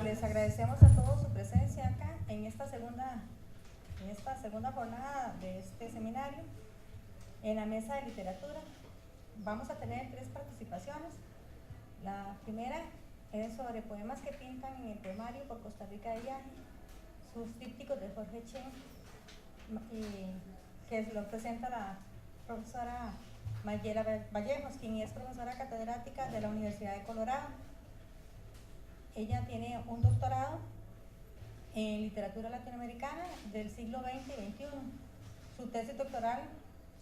Les agradecemos a todos su presencia acá en esta segunda jornada de este seminario en la mesa de literatura. Vamos a tener 3 participaciones. La primera es sobre poemas que pintan en el poemario por Costa Rica de viaje, sus trípticos de Jorge Chen, que lo presenta la profesora Mayela Vallejos, quien es profesora catedrática de la Universidad de Colorado. Ella tiene un doctorado en literatura latinoamericana del siglo XX y XXI. Su tesis doctoral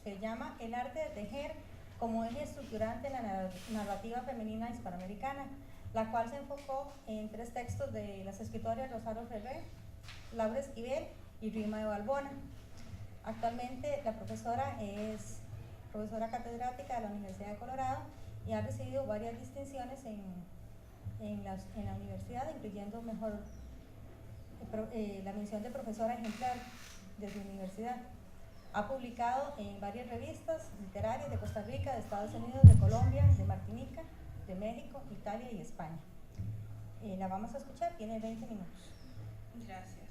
se llama El arte de tejer como eje estructurante en la narrativa femenina hispanoamericana, la cual se enfocó en 3 textos de las escritoras Rosario Ferrer, Laura Esquivel y Rilma de Balbona. Actualmente la profesora es profesora catedrática de la Universidad de Colorado y ha recibido varias distinciones en la universidad, incluyendo la mención de profesora ejemplar de su universidad. Ha publicado en varias revistas literarias de Costa Rica, de Estados Unidos, de Colombia, de Martinica, de México, Italia y España. La vamos a escuchar, tiene 20 minutos. Gracias.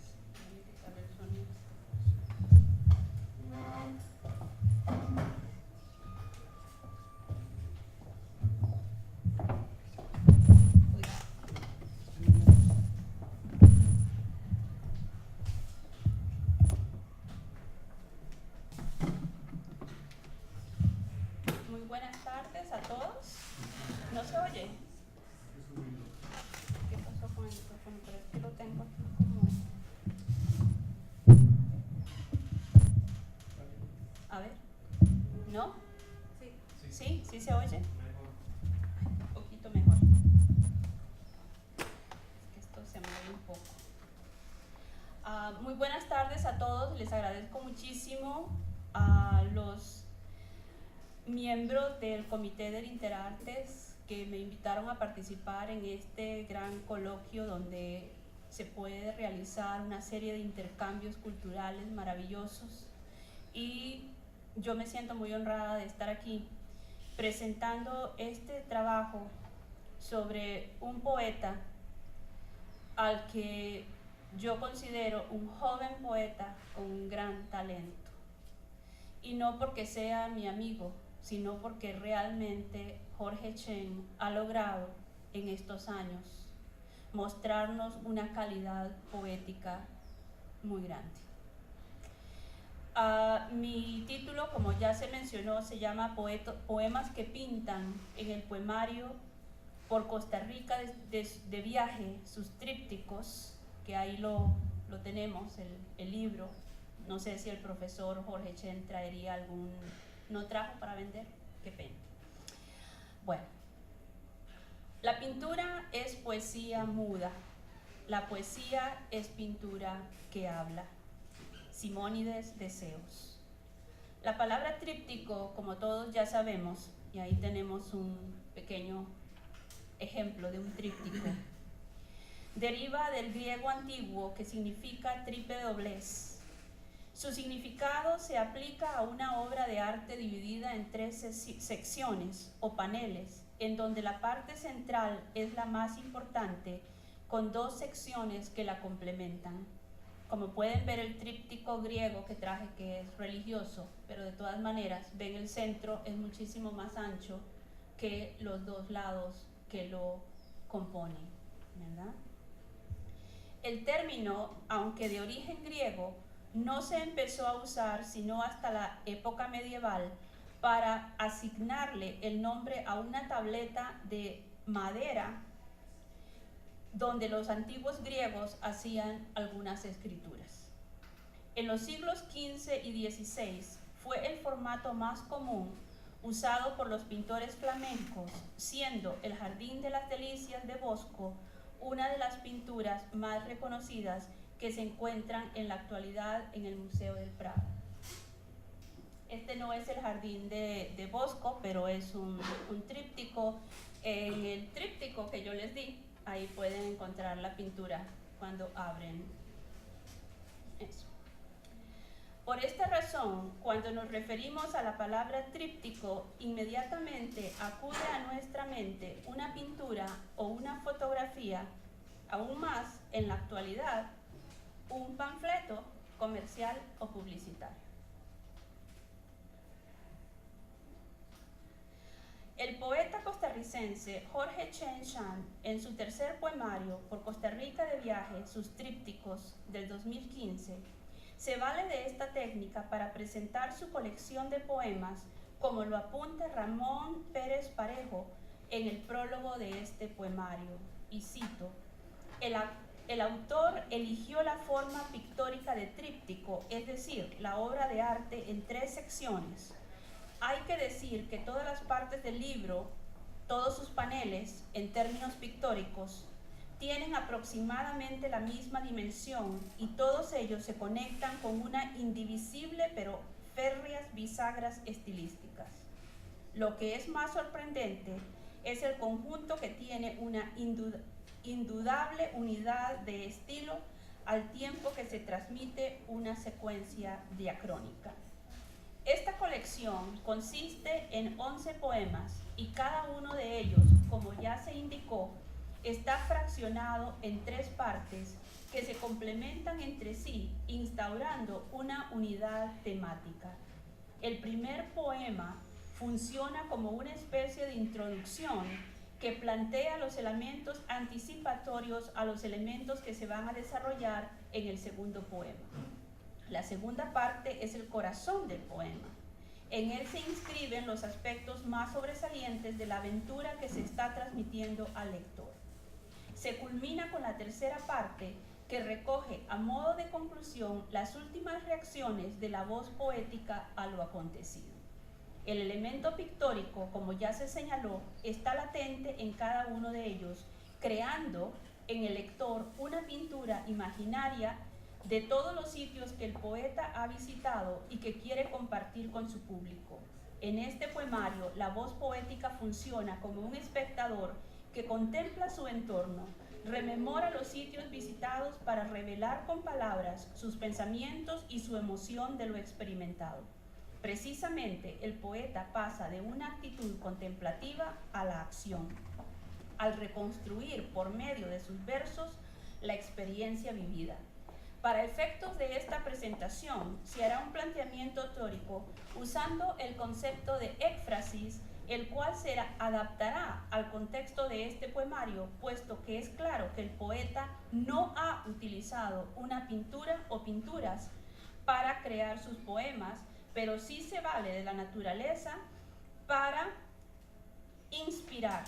Muy buenas tardes a todos. ¿No se oye? ¿Qué pasó con el micrófono? Pero es que lo tengo aquí como... A ver. ¿No? Sí. ¿Sí se oye? Un poquito mejor. Es que esto se mueve un poco. Muy buenas tardes a todos. Les agradezco muchísimo a los miembros del Comité del Interartes que me invitaron a participar en este gran coloquio donde se puede realizar una serie de intercambios culturales maravillosos, y yo me siento muy honrada de estar aquí presentando este trabajo sobre un poeta al que yo considero un joven poeta con un gran talento, y no porque sea mi amigo, sino porque realmente Jorge Chen ha logrado en estos años mostrarnos una calidad poética muy grande. Mi título, como ya se mencionó, se llama Poemas que pintan en el poemario por Costa Rica de viaje, sus trípticos, que ahí lo tenemos, el libro. No sé si el profesor Jorge Chen traería algún... ¿No trajo para vender? Qué pena. Bueno, la pintura es poesía muda. La poesía es pintura que habla. Simónides de Zeus. La palabra tríptico, como todos ya sabemos, y ahí tenemos un pequeño ejemplo de un tríptico, deriva del griego antiguo que significa triple doblez. Su significado se aplica a una obra de arte dividida en 3 secciones o paneles, en donde la parte central es la más importante, con 2 secciones que la complementan. Como pueden ver, el tríptico griego que traje, que es religioso, pero de todas maneras, ven, el centro es muchísimo más ancho que los 2 lados que lo componen, ¿verdad? El término, aunque de origen griego, no se empezó a usar sino hasta la época medieval para asignarle el nombre a una tableta de madera donde los antiguos griegos hacían algunas escrituras. En los siglos XV y XVI fue el formato más común usado por los pintores flamencos, siendo el Jardín de las Delicias de Bosco una de las pinturas más reconocidas que se encuentran en la actualidad en el Museo del Prado. Este no es el Jardín de Bosco, pero es un tríptico. En el tríptico que yo les di, ahí pueden encontrar la pintura cuando abren eso. Por esta razón, cuando nos referimos a la palabra tríptico, inmediatamente acude a nuestra mente una pintura o una fotografía aún más en la actualidad, un panfleto comercial o publicitario. El poeta costarricense Jorge Cheng Shan, en su tercer poemario Por Costa Rica de viaje, sus trípticos del 2015, se vale de esta técnica para presentar su colección de poemas, como lo apunta Ramón Pérez Parejo en el prólogo de este poemario, y cito: el autor eligió la forma pictórica de tríptico, es decir, la obra de arte en 3 secciones. Hay que decir que todas las partes del libro, todos sus paneles, en términos pictóricos, tienen aproximadamente la misma dimensión y todos ellos se conectan con una indivisible pero férreas bisagras estilísticas. Lo que es más sorprendente es el conjunto que tiene una indudable unidad de estilo al tiempo que se transmite una secuencia diacrónica. Esta colección consiste en 11 poemas y cada uno de ellos, como ya se indicó, está fraccionado en 3 partes que se complementan entre sí, instaurando una unidad temática. El primer poema funciona como una especie de introducción que plantea los elementos anticipatorios a los elementos que se van a desarrollar en el segundo poema. La segunda parte es el corazón del poema. En él se inscriben los aspectos más sobresalientes de la aventura que se está transmitiendo al lector. Se culmina con la tercera parte, que recoge a modo de conclusión las últimas reacciones de la voz poética a lo acontecido. El elemento pictórico, como ya se señaló, está latente en cada uno de ellos, creando en el lector una pintura imaginaria de todos los sitios que el poeta ha visitado y que quiere compartir con su público. En este poemario, la voz poética funciona como un espectador que contempla su entorno, rememora los sitios visitados para revelar con palabras sus pensamientos y su emoción de lo experimentado. Precisamente, el poeta pasa de una actitud contemplativa a la acción, al reconstruir por medio de sus versos la experiencia vivida. Para efectos de esta presentación, se hará un planteamiento teórico usando el concepto de éfrasis, el cual se adaptará al contexto de este poemario, puesto que es claro que el poeta no ha utilizado una pintura o pinturas para crear sus poemas, pero sí se vale de la naturaleza para inspirar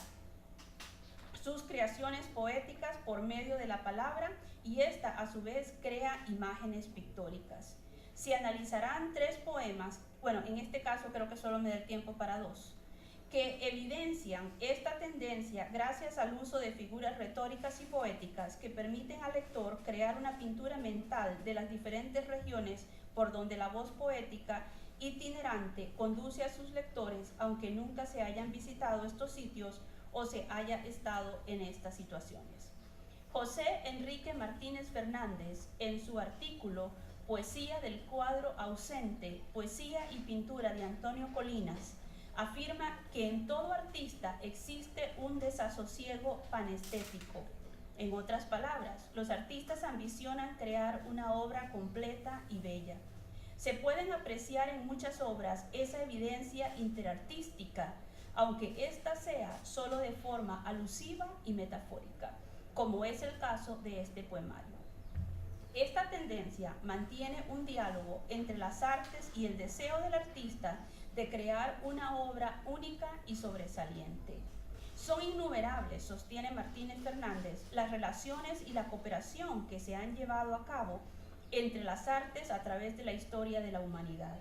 sus creaciones poéticas por medio de la palabra, y esta a su vez crea imágenes pictóricas. Se analizarán 3 poemas, bueno, en este caso creo que solo me da el tiempo para 2, que evidencian esta tendencia gracias al uso de figuras retóricas y poéticas que permiten al lector crear una pintura mental de las diferentes regiones por donde la voz poética itinerante conduce a sus lectores, aunque nunca se hayan visitado estos sitios o se haya estado en estas situaciones. José Enrique Martínez Fernández, en su artículo Poesía del cuadro ausente, poesía y pintura de Antonio Colinas, afirma que en todo artista existe un desasosiego panestético. En otras palabras, los artistas ambicionan crear una obra completa y bella. Se pueden apreciar en muchas obras esa evidencia interartística, aunque ésta sea solo de forma alusiva y metafórica, como es el caso de este poemario. Esta tendencia mantiene un diálogo entre las artes y el deseo del artista de crear una obra única y sobresaliente. Son innumerables, sostiene Martínez Fernández, las relaciones y la cooperación que se han llevado a cabo entre las artes a través de la historia de la humanidad.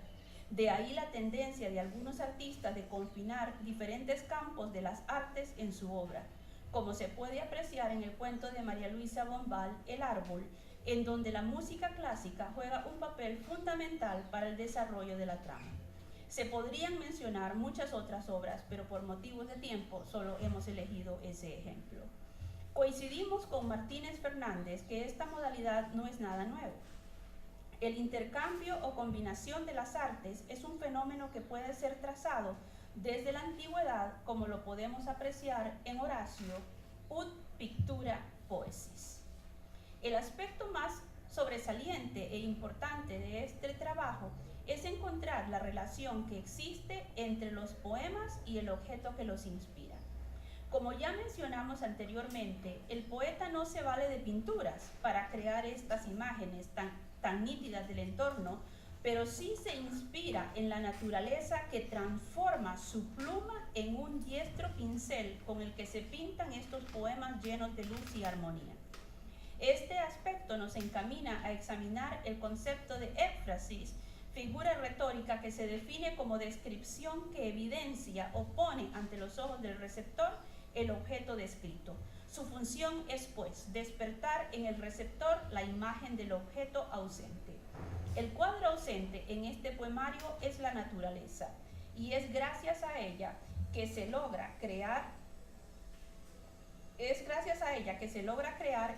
De ahí la tendencia de algunos artistas de confinar diferentes campos de las artes en su obra, como se puede apreciar en el cuento de María Luisa Bombal, El árbol, en donde la música clásica juega un papel fundamental para el desarrollo de la trama. Se podrían mencionar muchas otras obras, pero por motivos de tiempo solo hemos elegido ese ejemplo. Coincidimos con Martínez Fernández que esta modalidad no es nada nuevo. El intercambio o combinación de las artes es un fenómeno que puede ser trazado desde la antigüedad, como lo podemos apreciar en Horacio, ut pictura poesis. El aspecto más sobresaliente e importante de este trabajo es encontrar la relación que existe entre los poemas y el objeto que los inspira. Como ya mencionamos anteriormente, el poeta no se vale de pinturas para crear estas imágenes tan nítidas del entorno, pero sí se inspira en la naturaleza que transforma su pluma en un diestro pincel con el que se pintan estos poemas llenos de luz y armonía. Este aspecto nos encamina a examinar el concepto de éfrasis, figura retórica que se define como descripción que evidencia o pone ante los ojos del receptor el objeto descrito. Su función es, pues, despertar en el receptor la imagen del objeto ausente. El cuadro ausente en este poemario es la naturaleza, y es gracias a ella que se logra crear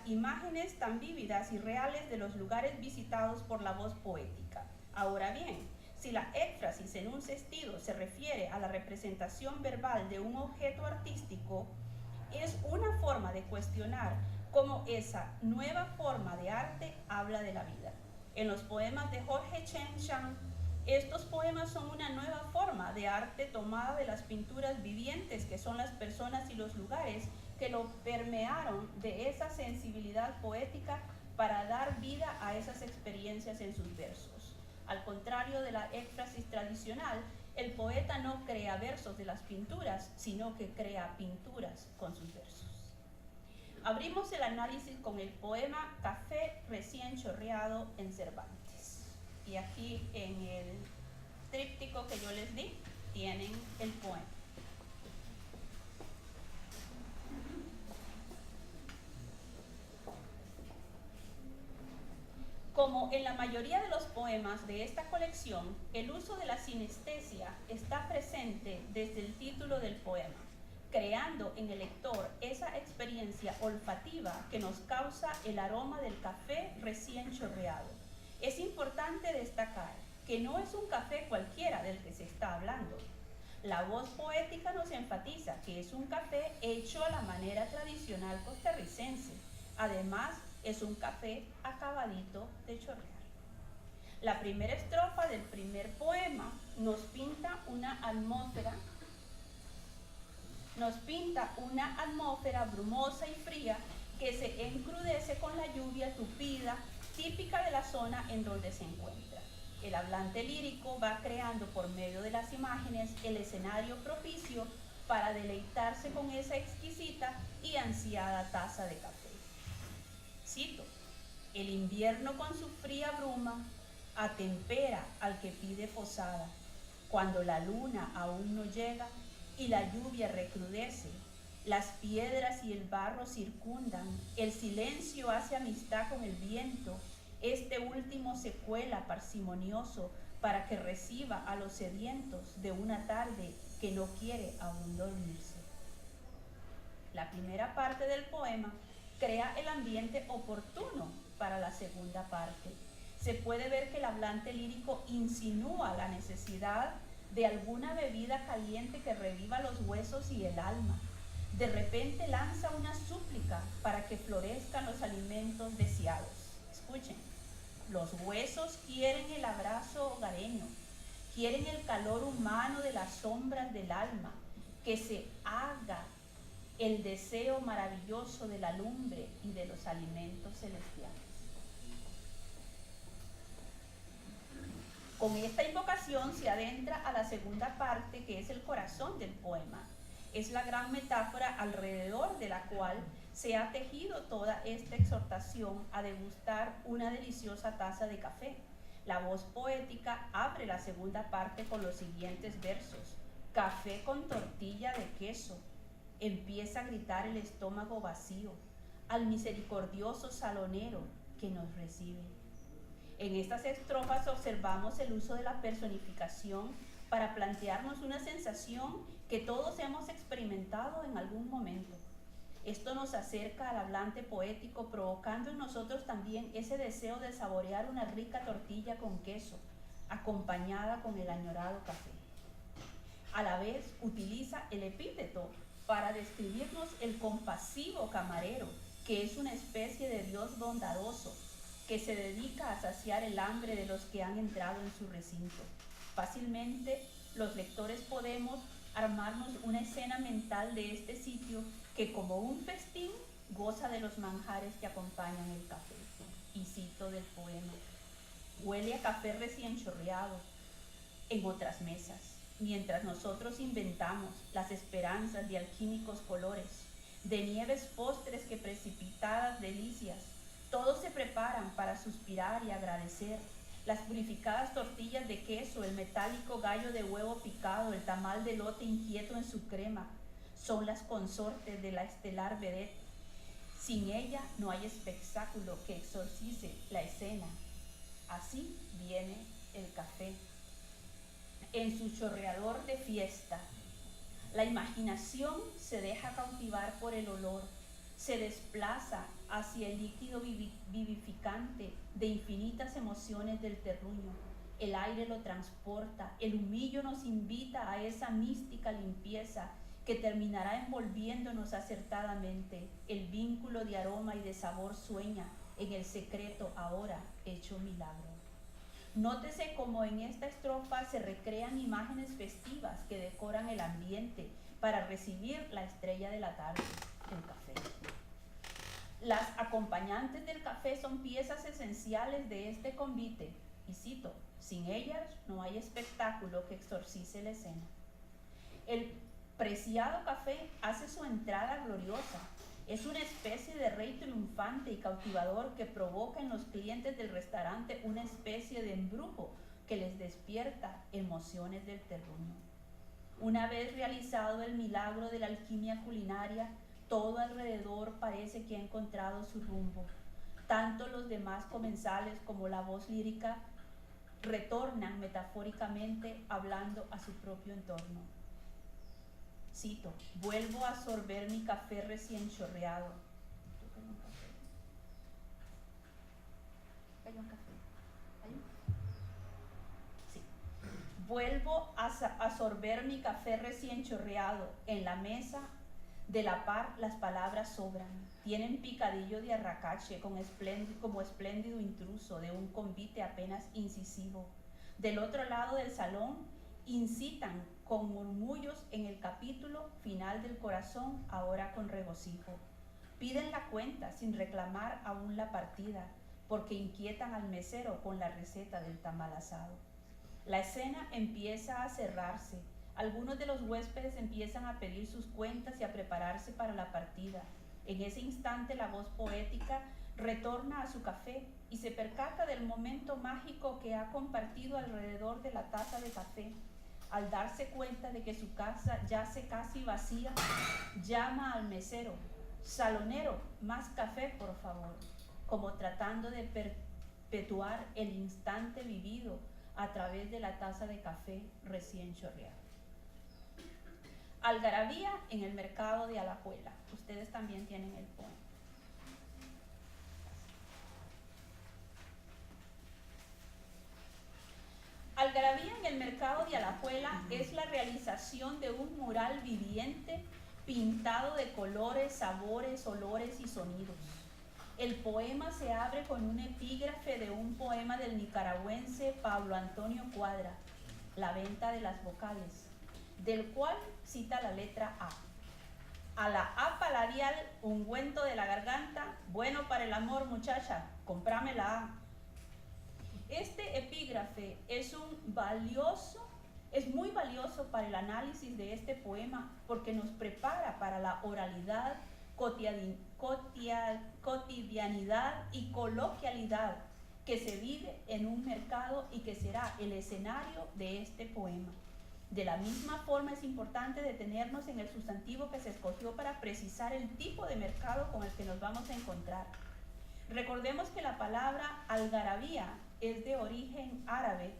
imágenes tan vívidas y reales de los lugares visitados por la voz poética. Ahora bien, si la éfrasis en un sentido se refiere a la representación verbal de un objeto artístico, es una forma de cuestionar cómo esa nueva forma de arte habla de la vida. En los poemas de Jorge Cheng Chang, estos poemas son una nueva forma de arte tomada de las pinturas vivientes que son las personas y los lugares que lo permearon de esa sensibilidad poética para dar vida a esas experiencias en sus versos. Al contrario de la éfrasis tradicional, el poeta no crea versos de las pinturas, sino que crea pinturas con sus versos. Abrimos el análisis con el poema Café recién chorreado en Cervantes. Y aquí en el tríptico que yo les di, tienen el poema. Como en la mayoría de los poemas de esta colección, el uso de la sinestesia está presente desde el título del poema, creando en el lector esa experiencia olfativa que nos causa el aroma del café recién chorreado. Es importante destacar que no es un café cualquiera del que se está hablando. La voz poética nos enfatiza que es un café hecho a la manera tradicional costarricense. Además, es un café acabadito de chorrear. La primera estrofa del primer poema nos pinta una atmósfera brumosa y fría que se encrudece con la lluvia tupida típica de la zona en donde se encuentra. El hablante lírico va creando por medio de las imágenes el escenario propicio para deleitarse con esa exquisita y ansiada taza de café. Cito: el invierno con su fría bruma atempera al que pide posada, cuando la luna aún no llega y la lluvia recrudece, las piedras y el barro circundan, el silencio hace amistad con el viento, este último se cuela parsimonioso para que reciba a los sedientos de una tarde que no quiere aún dormirse. La primera parte del poema crea el ambiente oportuno para la segunda parte. Se puede ver que el hablante lírico insinúa la necesidad de alguna bebida caliente que reviva los huesos y el alma. De repente lanza una súplica para que florezcan los alimentos deseados. Escuchen, los huesos quieren el abrazo hogareño, quieren el calor humano de las sombras del alma, que se haga el deseo maravilloso de la lumbre y de los alimentos celestiales. Con esta invocación se adentra a la segunda parte, que es el corazón del poema. Es la gran metáfora alrededor de la cual se ha tejido toda esta exhortación a degustar una deliciosa taza de café. La voz poética abre la segunda parte con los siguientes versos: café con tortilla de queso. Empieza a gritar el estómago vacío al misericordioso salonero que nos recibe. En estas estrofas observamos el uso de la personificación para plantearnos una sensación que todos hemos experimentado en algún momento. Esto nos acerca al hablante poético, provocando en nosotros también ese deseo de saborear una rica tortilla con queso, acompañada con el añorado café. A la vez utiliza el epíteto para describirnos el compasivo camarero que es una especie de Dios bondadoso que se dedica a saciar el hambre de los que han entrado en su recinto. Fácilmente los lectores podemos armarnos una escena mental de este sitio que como un festín goza de los manjares que acompañan el café. Y cito del poema: huele a café recién chorreado en otras mesas, mientras nosotros inventamos las esperanzas de alquímicos colores, de nieves postres que precipitadas delicias, todos se preparan para suspirar y agradecer. Las purificadas tortillas de queso, el metálico gallo de huevo picado, el tamal de elote inquieto en su crema, son las consortes de la estelar vedette. Sin ella no hay espectáculo que exorcice la escena. Así viene el café, en su chorreador de fiesta. La imaginación se deja cautivar por el olor, se desplaza hacia el líquido vivificante de infinitas emociones del terruño. El aire lo transporta, el humillo nos invita a esa mística limpieza que terminará envolviéndonos acertadamente. El vínculo de aroma y de sabor sueña en el secreto ahora hecho milagro. Nótese cómo en esta estrofa se recrean imágenes festivas que decoran el ambiente para recibir la estrella de la tarde, el café. Las acompañantes del café son piezas esenciales de este convite, y cito: sin ellas no hay espectáculo que exorcice la escena. El preciado café hace su entrada gloriosa. Es una especie de rey triunfante y cautivador que provoca en los clientes del restaurante una especie de embrujo que les despierta emociones del terruño. Una vez realizado el milagro de la alquimia culinaria, todo alrededor parece que ha encontrado su rumbo. Tanto los demás comensales como la voz lírica retornan metafóricamente hablando a su propio entorno. Cito: vuelvo a sorber mi café recién chorreado. Sí. Vuelvo a sorber mi café recién chorreado. En la mesa de la par las palabras sobran. Tienen picadillo de arracache como espléndido intruso de un convite apenas incisivo. Del otro lado del salón incitan con murmullos en el capítulo final del corazón, ahora con regocijo. Piden la cuenta sin reclamar aún la partida, porque inquietan al mesero con la receta del tamal asado. La escena empieza a cerrarse. Algunos de los huéspedes empiezan a pedir sus cuentas y a prepararse para la partida. En ese instante la voz poética retorna a su café y se percata del momento mágico que ha compartido alrededor de la taza de café. Al darse cuenta de que su casa yace casi vacía, llama al mesero: salonero, más café, por favor, como tratando de perpetuar el instante vivido a través de la taza de café recién chorreado. Algarabía en el mercado de Alajuela. Ustedes también tienen el poema. Algarabía en el mercado de Alajuela es la realización de un mural viviente pintado de colores, sabores, olores y sonidos. El poema se abre con un epígrafe de un poema del nicaragüense Pablo Antonio Cuadra, La venta de las vocales, del cual cita la letra A. A la A paladial, ungüento de la garganta, bueno para el amor, muchacha, cómprame la A. Este epígrafe es muy valioso para el análisis de este poema porque nos prepara para la oralidad, cotidianidad y coloquialidad que se vive en un mercado y que será el escenario de este poema. De la misma forma es importante detenernos en el sustantivo que se escogió para precisar el tipo de mercado con el que nos vamos a encontrar. Recordemos que la palabra algarabía es de origen árabe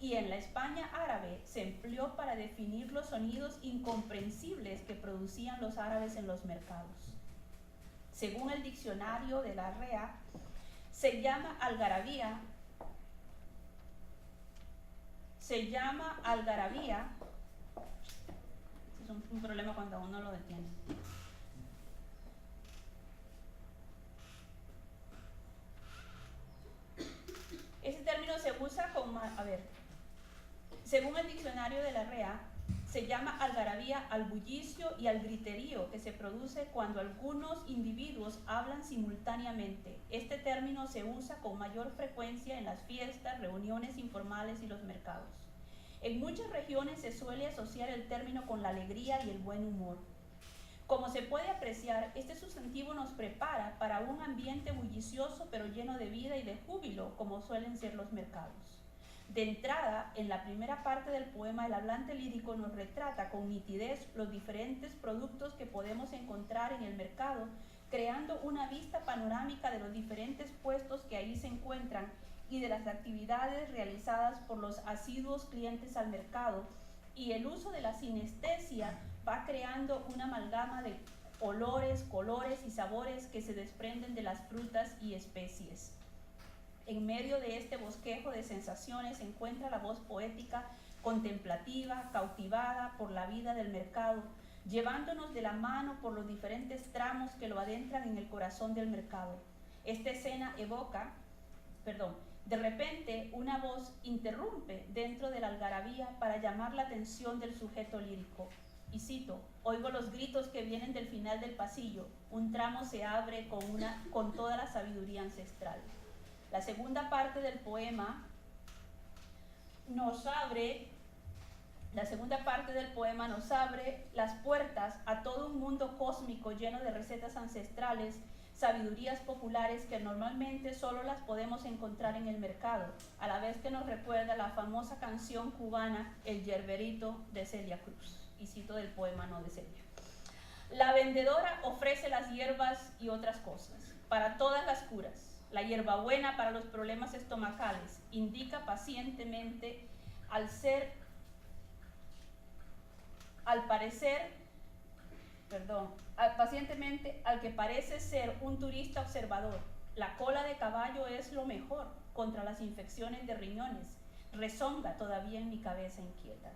y en la España árabe se empleó para definir los sonidos incomprensibles que producían los árabes en los mercados. Según el diccionario de la REA, se llama algarabía, es un problema cuando uno lo detiene. Según el diccionario de la REA, se llama algarabía al bullicio y al griterío que se produce cuando algunos individuos hablan simultáneamente. Este término se usa con mayor frecuencia en las fiestas, reuniones informales y los mercados. En muchas regiones se suele asociar el término con la alegría y el buen humor. Como se puede apreciar, este sustantivo nos prepara para un ambiente bullicioso pero lleno de vida y de júbilo, como suelen ser los mercados. De entrada, en la primera parte del poema, el hablante lírico nos retrata con nitidez los diferentes productos que podemos encontrar en el mercado, creando una vista panorámica de los diferentes puestos que ahí se encuentran y de las actividades realizadas por los asiduos clientes al mercado, y el uso de la sinestesia va creando una amalgama de olores, colores y sabores que se desprenden de las frutas y especies. En medio de este bosquejo de sensaciones se encuentra la voz poética, contemplativa, cautivada por la vida del mercado, llevándonos de la mano por los diferentes tramos que lo adentran en el corazón del mercado. Esta escena evoca, de repente una voz interrumpe dentro de la algarabía para llamar la atención del sujeto lírico. Y cito: oigo los gritos que vienen del final del pasillo, un tramo se abre con toda la sabiduría ancestral. La segunda parte del poema nos abre las puertas a todo un mundo cósmico lleno de recetas ancestrales, sabidurías populares que normalmente solo las podemos encontrar en el mercado, a la vez que nos recuerda la famosa canción cubana El Yerberito de Celia Cruz. Y cito del poema, no de Celia. La vendedora ofrece las hierbas y otras cosas para todas las curas. La hierbabuena para los problemas estomacales indica pacientemente al que parece ser un turista observador. La cola de caballo es lo mejor contra las infecciones de riñones. Rezonga todavía en mi cabeza inquieta.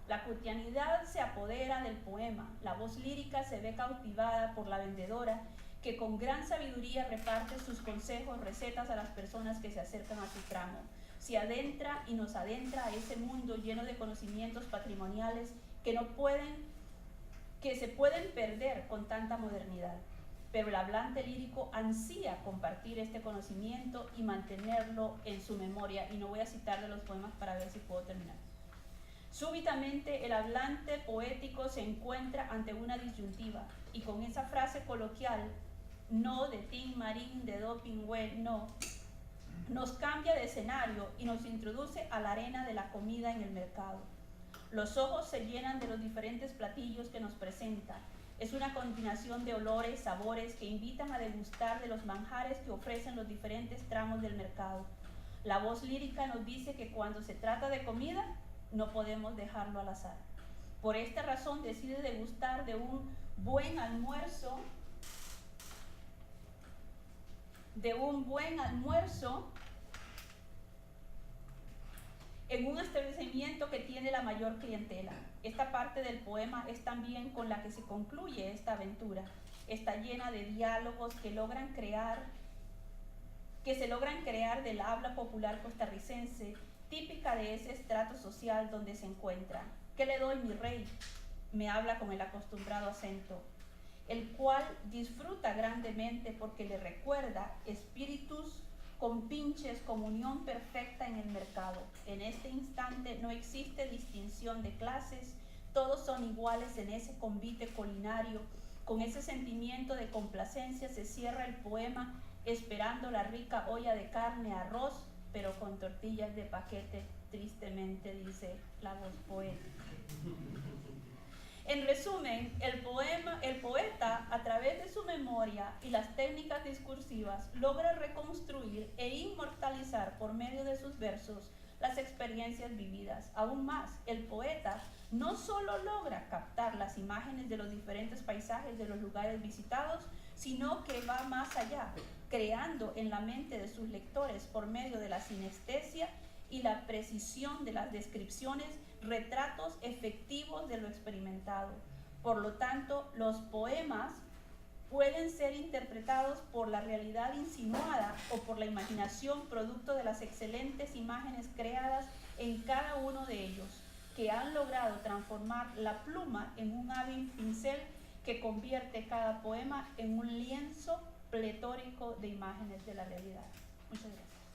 La cotidianidad se apodera del poema. La voz lírica se ve cautivada por la vendedora, que con gran sabiduría reparte sus consejos, recetas a las personas que se acercan a su tramo. Se adentra y nos adentra a ese mundo lleno de conocimientos patrimoniales que se pueden perder con tanta modernidad. Pero el hablante lírico ansía compartir este conocimiento y mantenerlo en su memoria. Y no voy a citar de los poemas para ver si puedo terminar. Súbitamente el hablante poético se encuentra ante una disyuntiva, y con esa frase coloquial, no de tin marín de do pingüe, no, nos cambia de escenario y nos introduce a la arena de la comida en el mercado. Los ojos se llenan de los diferentes platillos que nos presenta. Es una combinación de olores, sabores que invitan a degustar de los manjares que ofrecen los diferentes tramos del mercado. La voz lírica nos dice que cuando se trata de comida, no podemos dejarlo al azar. Por esta razón decide degustar de un buen almuerzo en un establecimiento que tiene la mayor clientela. Esta parte del poema es también con la que se concluye esta aventura. Está llena de diálogos que se logran crear del habla popular costarricense, típica de ese estrato social donde se encuentra. ¿Qué le doy, mi rey?, me habla con el acostumbrado acento, el cual disfruta grandemente porque le recuerda espíritus compinches, comunión perfecta en el mercado. En este instante no existe distinción de clases, todos son iguales en ese convite culinario. Con ese sentimiento de complacencia se cierra el poema, esperando la rica olla de carne, arroz, pero con tortillas de paquete, tristemente, dice la voz poética. En resumen, el poeta, a través de su memoria y las técnicas discursivas, logra reconstruir e inmortalizar por medio de sus versos las experiencias vividas. Aún más, el poeta no solo logra captar las imágenes de los diferentes paisajes de los lugares visitados, sino que va más allá, creando en la mente de sus lectores, por medio de la sinestesia y la precisión de las descripciones, retratos efectivos de lo experimentado. Por lo tanto, los poemas pueden ser interpretados por la realidad insinuada o por la imaginación producto de las excelentes imágenes creadas en cada uno de ellos. que han logrado transformar la pluma en un hábil pincel que convierte cada poema en un lienzo pletórico de imágenes de la realidad. Muchas gracias.